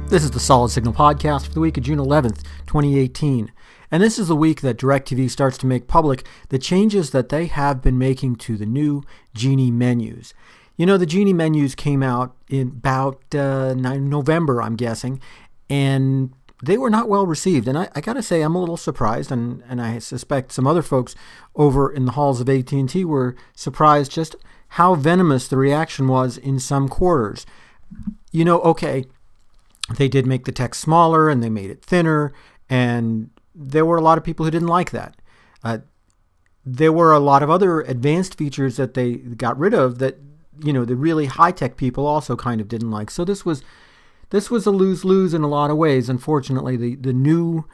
This is the Solid Signal Podcast for the week of June 11th, 2018. And this is the week that DirecTV starts to make public the changes that they have been making to the new Genie menus. You know, the Genie menus came out in about November, I'm guessing, and they were not well received. And I got to say, I'm a little surprised, and I suspect some other folks over in the halls of AT&T were surprised just how venomous the reaction was in some quarters. You know, okay, they did make the text smaller and they made it thinner, and there were a lot of people who didn't like that. There were a lot of other advanced features that they got rid of that, you know, the really high-tech people also kind of didn't like. So this was a lose-lose in a lot of ways. Unfortunately, the new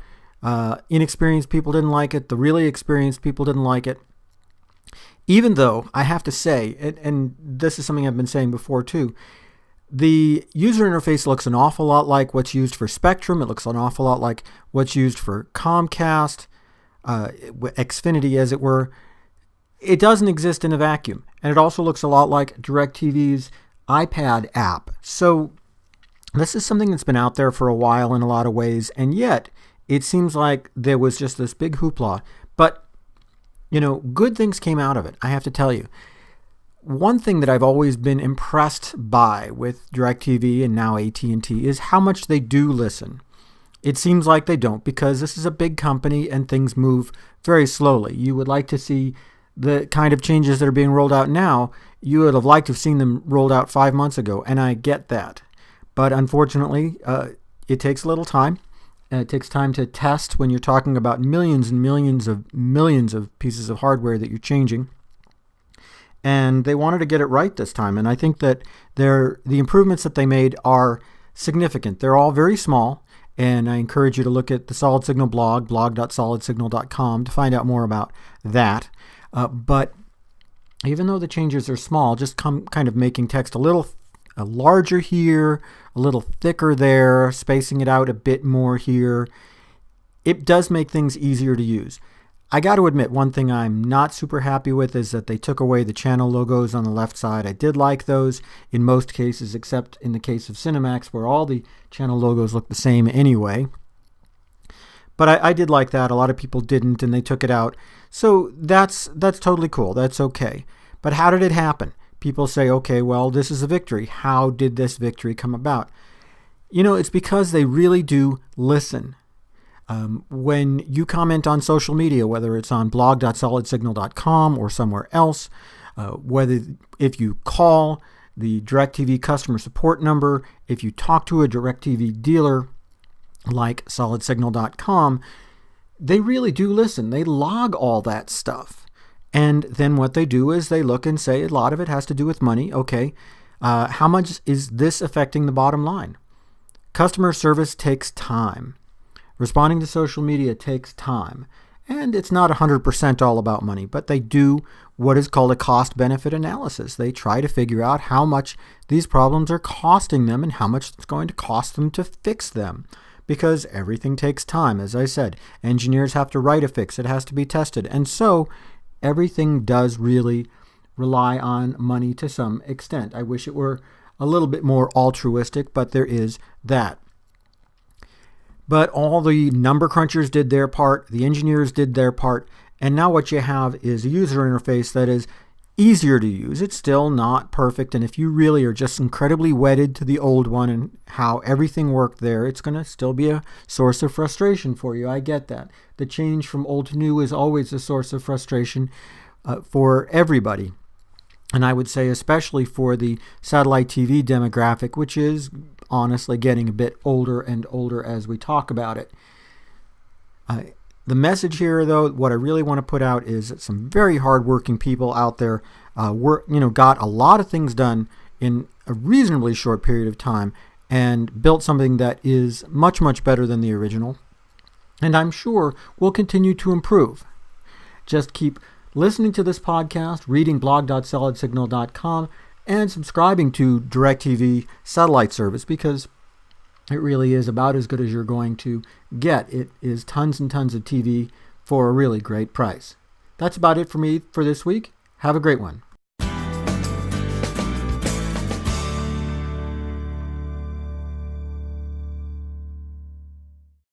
inexperienced people didn't like it. The really experienced people didn't like it. Even though I have to say, and this is something I've been saying before too, the user interface looks an awful lot like what's used for Spectrum. It looks an awful lot like what's used for Comcast, Xfinity as it were. It doesn't exist in a vacuum. And it also looks a lot like DirecTV's iPad app. So this is something that's been out there for a while in a lot of ways, and yet it seems like there was just this big hoopla. But, you know, good things came out of it, I have to tell you. One thing that I've always been impressed by with DirecTV and now AT&T is how much they do listen. It seems like they don't, because this is a big company and things move very slowly. You would like to see the kind of changes that are being rolled out now. You would have liked to have seen them rolled out 5 months ago, and I get that. But unfortunately, it takes a little time. It takes time to test when you're talking about millions and millions of pieces of hardware that you're changing. And they wanted to get it right this time. And I think that the improvements that they made are significant. They're all very small. And I encourage you to look at the Solid Signal blog, blog.solidsignal.com, to find out more about that. But even though the changes are small, just kind of making text a little larger here, a little thicker there, spacing it out a bit more here, it does make things easier to use. I got to admit, one thing I'm not super happy with is that they took away the channel logos on the left side. I did like those in most cases, except in the case of Cinemax, where all the channel logos look the same anyway. But I did like that. A lot of people didn't, and they took it out. So that's totally cool. That's okay. But how did it happen? People say, okay, well, this is a victory. How did this victory come about? You know, it's because they really do listen. When you comment on social media, whether it's on blog.solidsignal.com or somewhere else, if you call the DirecTV customer support number, if you talk to a DirecTV dealer like solidsignal.com, they really do listen. They log all that stuff. And then what they do is they look and say, a lot of it has to do with money. Okay, how much is this affecting the bottom line? Customer service takes time. Responding to social media takes time, and it's not 100% all about money, but they do what is called a cost-benefit analysis. They try to figure out how much these problems are costing them and how much it's going to cost them to fix them, because everything takes time. As I said, engineers have to write a fix. It has to be tested, and so everything does really rely on money to some extent. I wish it were a little bit more altruistic, but there is that. But all the number crunchers did their part, the engineers did their part, and now what you have is a user interface that is easier to use. It's still not perfect, and if you really are just incredibly wedded to the old one and how everything worked there, it's going to still be a source of frustration for you. I get that. The change from old to new is always a source of frustration for everybody. And I would say especially for the satellite TV demographic, which is honestly getting a bit older and older as we talk about it. The message here, though, what I really want to put out is that some very hardworking people out there got a lot of things done in a reasonably short period of time and built something that is much, much better than the original. And I'm sure will continue to improve. Just keep listening to this podcast, reading blog.solidsignal.com, and subscribing to DirecTV satellite service, because it really is about as good as you're going to get. It is tons and tons of TV for a really great price. That's about it for me for this week. Have a great one.